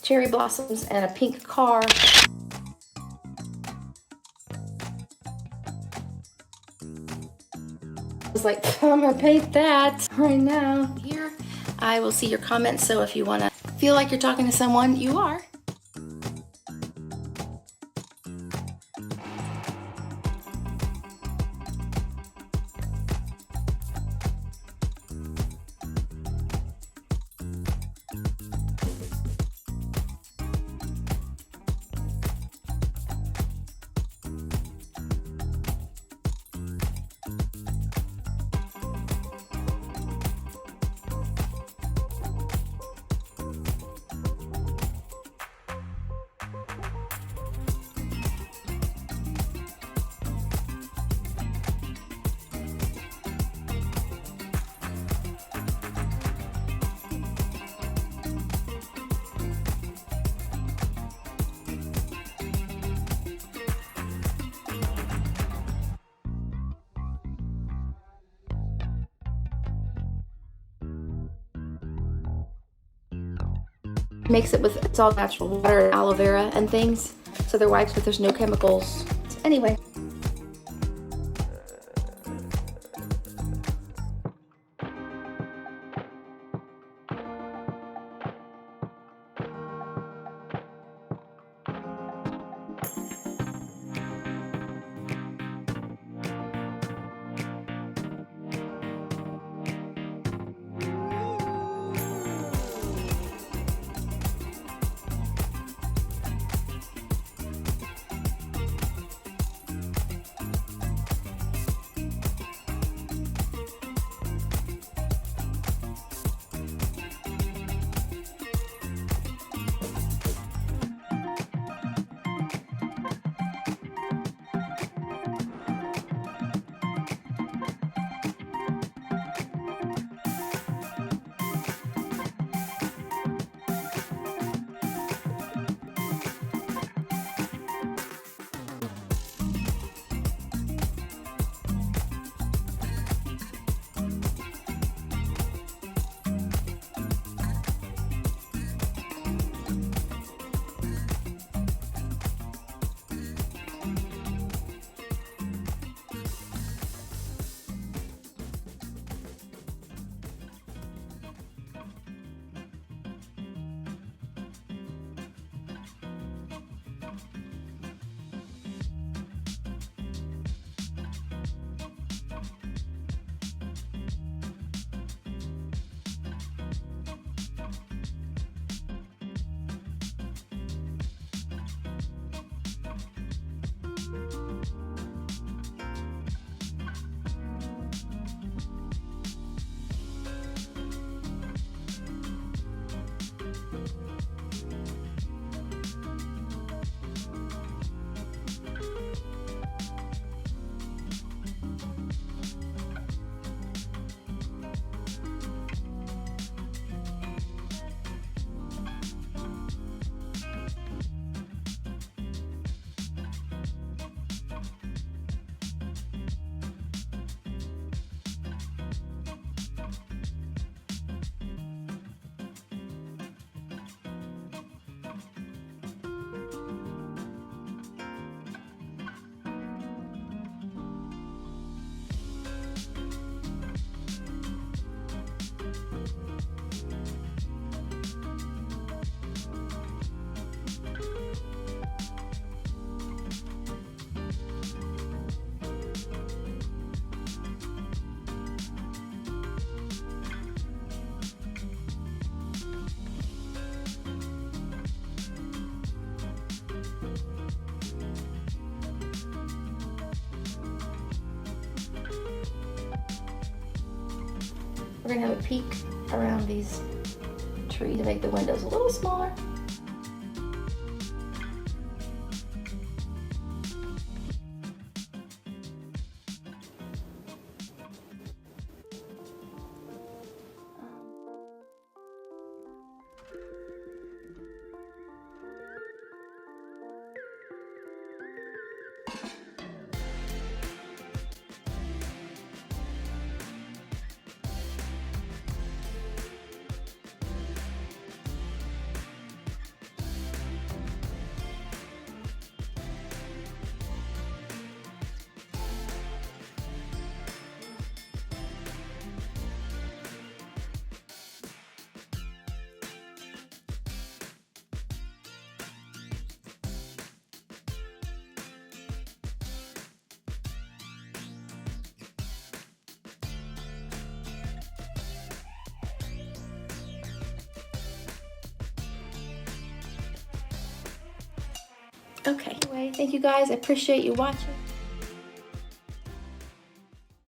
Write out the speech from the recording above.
cherry blossoms and a pink car. I was like, I'm gonna paint that right now. Here, I will see your comments, so if you wanna feel like you're talking to someone, you are. Makes it with, it's all natural water and aloe vera and things, so they're wipes, but there's no chemicals. Anyway. We're gonna have a peek around these trees to make the windows a little smaller. Okay. Anyway, thank you guys. I appreciate you watching.